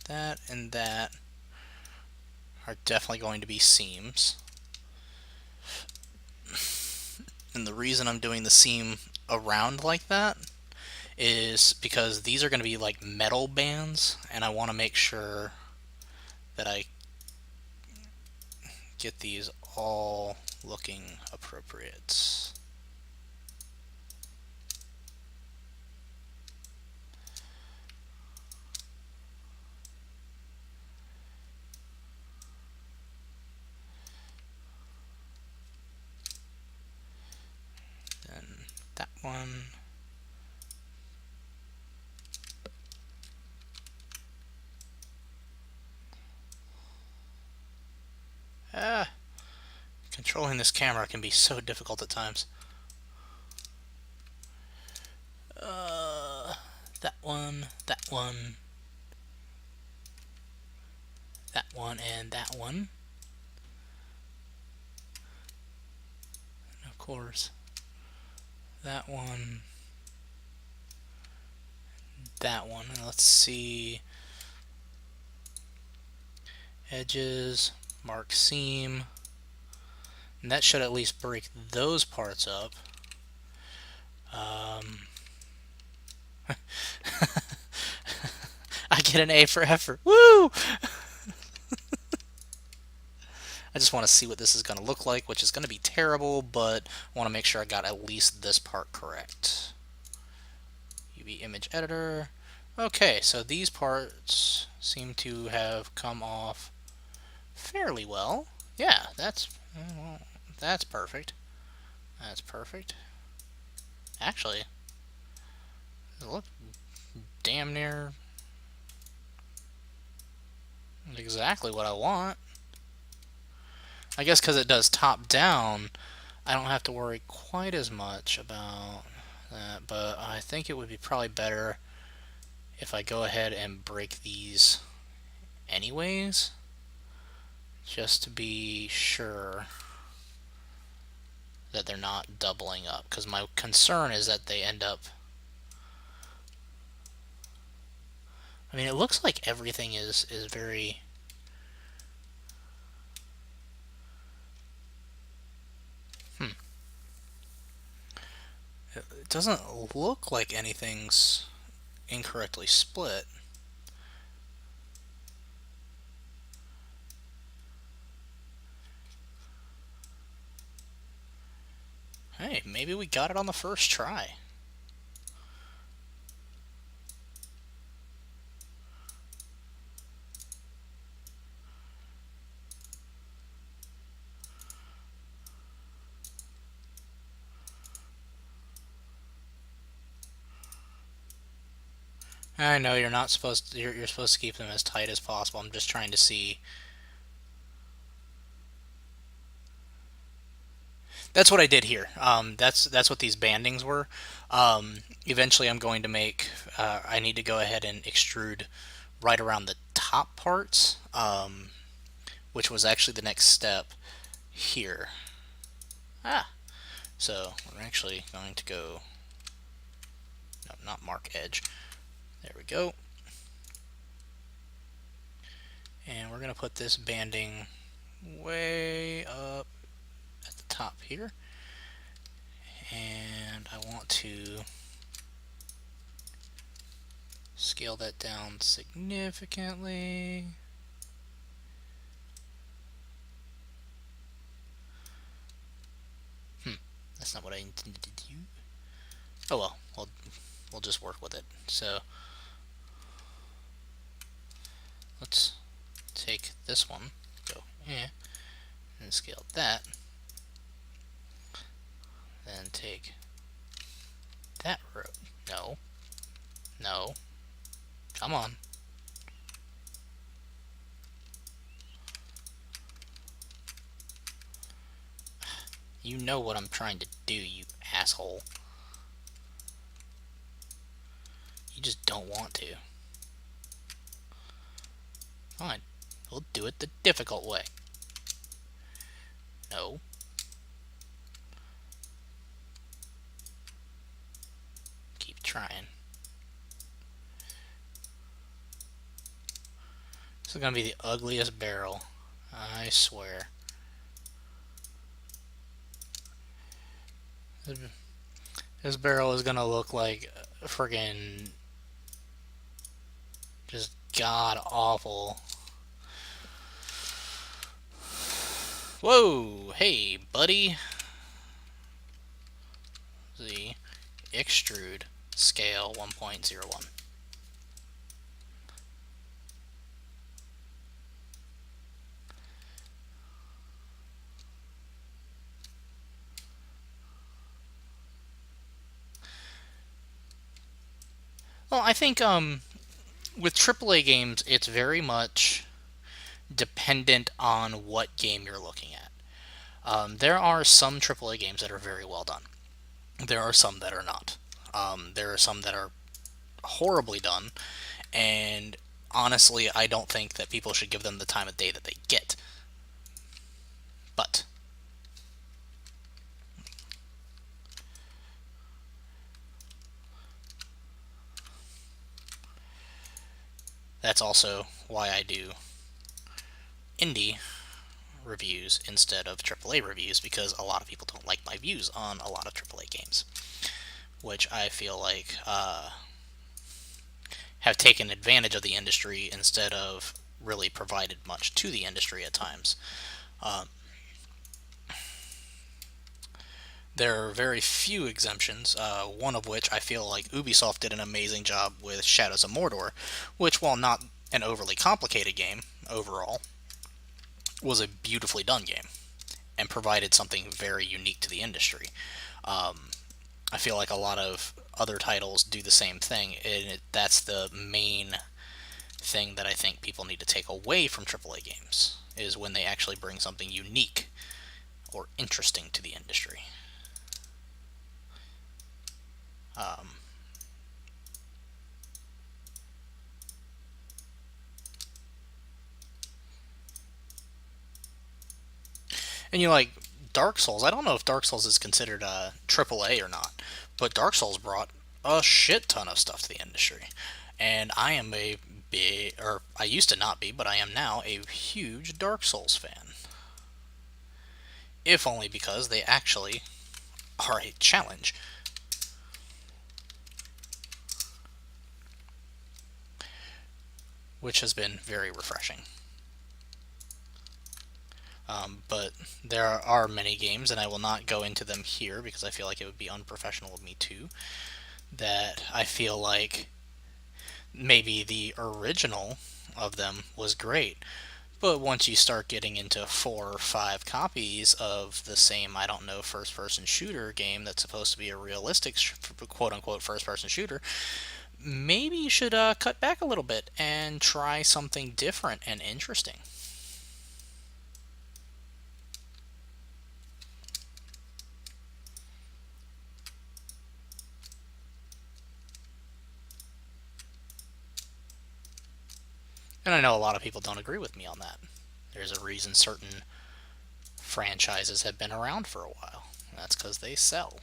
that and that are definitely going to be seams. And the reason I'm doing the seam around like that is because these are going to be like metal bands, and I want to make sure that I get these all looking appropriate. Then that one. Ah, controlling this camera can be so difficult at times. That one, that one, that one, and that one. And of course, that one, that one. And let's see. Edges, mark seam. And that should at least break those parts up. I get an A for effort. Woo! I just want to see what this is going to look like, which is going to be terrible, but I want to make sure I got at least this part correct. UV image editor. Okay, so these parts seem to have come off fairly well. Yeah, that's perfect. That's perfect. Actually, it looks damn near exactly what I want. I guess because it does top down, I don't have to worry quite as much about that, but I think it would be probably better if I go ahead and break these anyways, just to be sure that they're not doubling up, because my concern is that they end up... I mean, it looks like everything is very... It doesn't look like anything's incorrectly split. Hey, maybe we got it on the first try. I know you're not supposed to, you're supposed to keep them as tight as possible. I'm just trying to see. That's what I did here. That's what these bandings were. Eventually, I'm going to make. I need to go ahead and extrude right around the top parts, which was actually the next step here. Ah, so we're actually going to go. No, not mark edge. There we go. And we're going to put this banding way up at the top here. And I want to scale that down significantly. That's not what I intended to do. Oh well, we'll just work with it. So let's take this one, go and scale that. Then take that row. No, no, come on. You know what I'm trying to do, you asshole. You just don't want to. Fine, we'll do it the difficult way. No. Keep trying. This is gonna be the ugliest barrel, I swear. This barrel is gonna look like friggin' just god awful. Whoa, hey buddy. The extrude scale 1.01. Well, I think with AAA games, it's very much dependent on what game you're looking at. There are some AAA games that are very well done. There are some that are not. There are some that are horribly done, and honestly, I don't think that people should give them the time of day that they get. But that's also why I do indie reviews instead of AAA reviews, because a lot of people don't like my views on a lot of AAA games, which I feel like have taken advantage of the industry instead of really provided much to the industry at times. Um, there are very few exemptions, one of which I feel like Ubisoft did an amazing job with Shadows of Mordor, which, while not an overly complicated game overall, was a beautifully done game and provided something very unique to the industry. I feel like a lot of other titles do the same thing, and that's the main thing that I think people need to take away from AAA games, is when they actually bring something unique or interesting to the industry. Um, and like Dark Souls, I don't know if Dark Souls is considered a AAA or not, but Dark Souls brought a shit ton of stuff to the industry. And I am a big, or I used to not be, but I am now a huge Dark Souls fan. If only because they actually are a challenge. Which has been very refreshing. But there are many games, and I will not go into them here because I feel like it would be unprofessional of me too, that I feel like maybe the original of them was great. But once you start getting into 4 or 5 copies of the same, I don't know, first person shooter game that's supposed to be a realistic, quote unquote, first person shooter, maybe you should cut back a little bit and try something different and interesting. And I know a lot of people don't agree with me on that. There's a reason certain franchises have been around for a while. That's because they sell.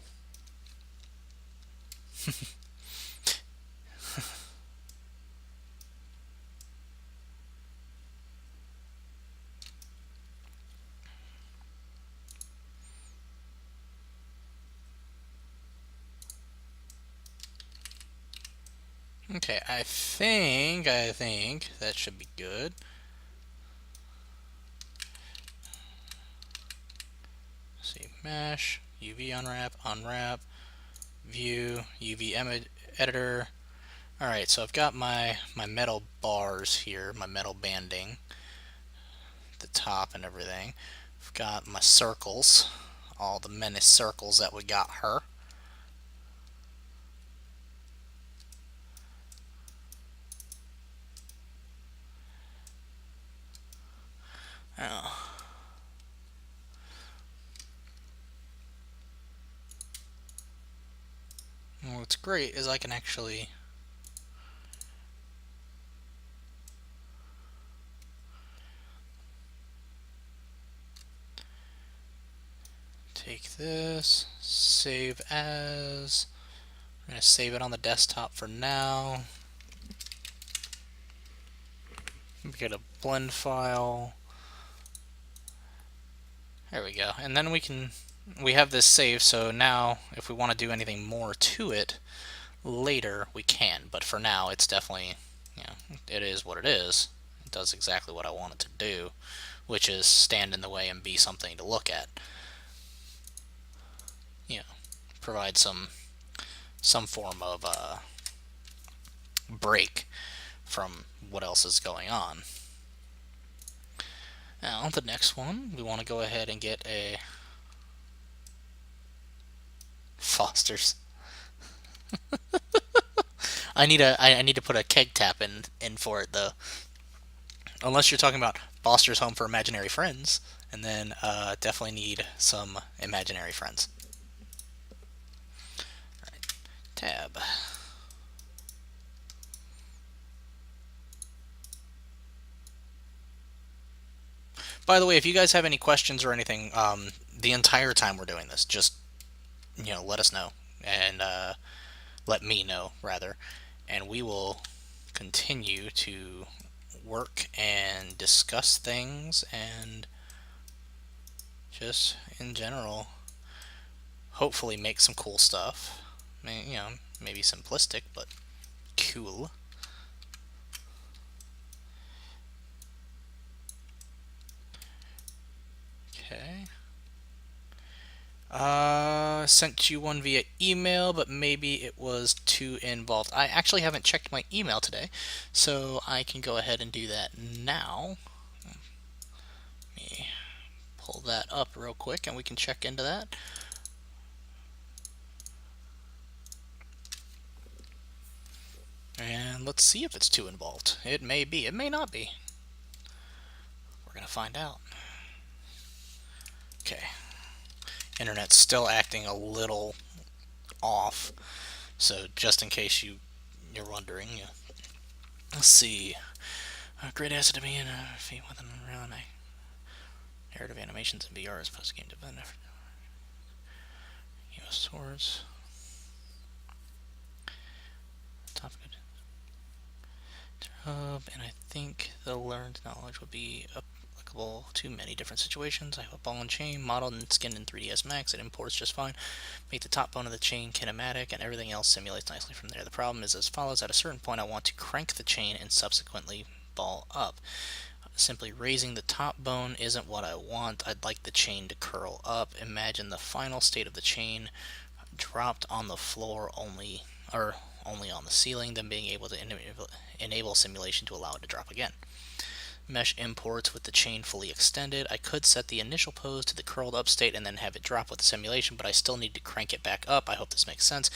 Okay, I think that should be good. Let's see, mesh, UV unwrap, view, UV image editor. All right, so I've got my metal bars here, my metal banding, the top and everything. I've got my circles, all the many circles that we got her. Oh. What's great is I can actually take this, save as. I'm going to save it on the desktop for now, get a blend file. There we go. And then we have this saved, so now if we want to do anything more to it later, we can. But for now, it's definitely, it is what it is. It does exactly what I want it to do, which is stand in the way and be something to look at. Provide some form of break from what else is going on. Now, the next one, we want to go ahead and get a Foster's. I need to put a keg tap in for it though. Unless you're talking about Foster's Home for Imaginary Friends, and then definitely need some imaginary friends. All right. Tab. By the way, if you guys have any questions or anything, the entire time we're doing this, just let us know, and let me know rather, and we will continue to work and discuss things, and just in general, hopefully make some cool stuff. Maybe simplistic, but cool. Okay. Sent you one via email, but maybe it was too involved. I actually haven't checked my email today, so I can go ahead and do that now. Let me pull that up real quick, and we can check into that. And let's see if it's too involved. It may be. It may not be. We're going to find out. Okay. Internet's still acting a little off, so just in case you're wondering, let's see. Great asset to be in a feat with an really nice narrative animations in VR as opposed to game development. U.S. swords. Topic. And I think the learned knowledge will be applicable to many different situations. I have a ball and chain modeled and skinned in 3ds Max. It imports just fine. Make the top bone of the chain kinematic, and everything else simulates nicely from there. The problem is as follows. At a certain point, I want to crank the chain and subsequently ball up. Simply raising the top bone isn't what I want. I'd like the chain to curl up. Imagine the final state of the chain dropped on the floor only on the ceiling, then being able to enable simulation to allow it to drop again. Mesh imports with the chain fully extended. I could set the initial pose to the curled up state and then have it drop with the simulation, but I still need to crank it back up. I hope this makes sense.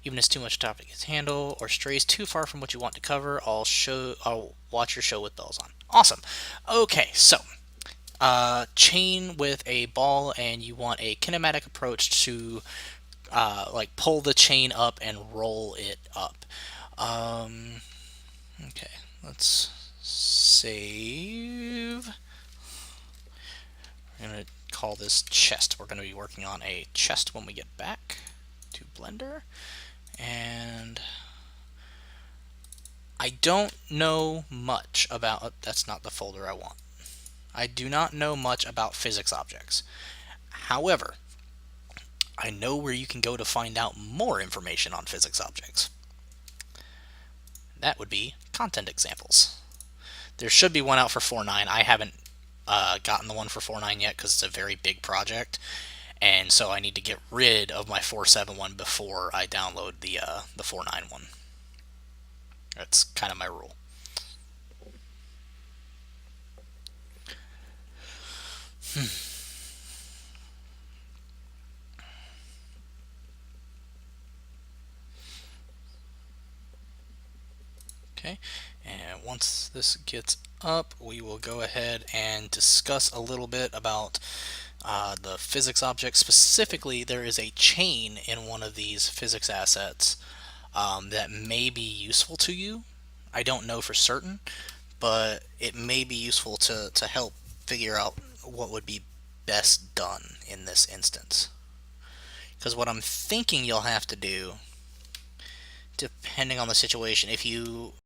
Even if it's too much topic to handle or strays too far from what you want to cover, I'll watch your show with bells on. Awesome. Okay, so chain with a ball, and you want a kinematic approach to like pull the chain up and roll it up. Okay, let's save. We're going to call this chest. We're going to be working on a chest when we get back to Blender. And I don't know much about... That's not the folder I want. I do not know much about physics objects. However, I know where you can go to find out more information on physics objects. That would be content examples. There should be one out for 4.9. I haven't gotten the one for 4.9 yet because it's a very big project, and so I need to get rid of my 4.7 one before I download the 4.9 one. That's kind of my rule. Okay, and once this gets up, we will go ahead and discuss a little bit about the physics object. Specifically, there is a chain in one of these physics assets that may be useful to you. I don't know for certain, but it may be useful to help figure out what would be best done in this instance. Because what I'm thinking you'll have to do, depending on the situation, if you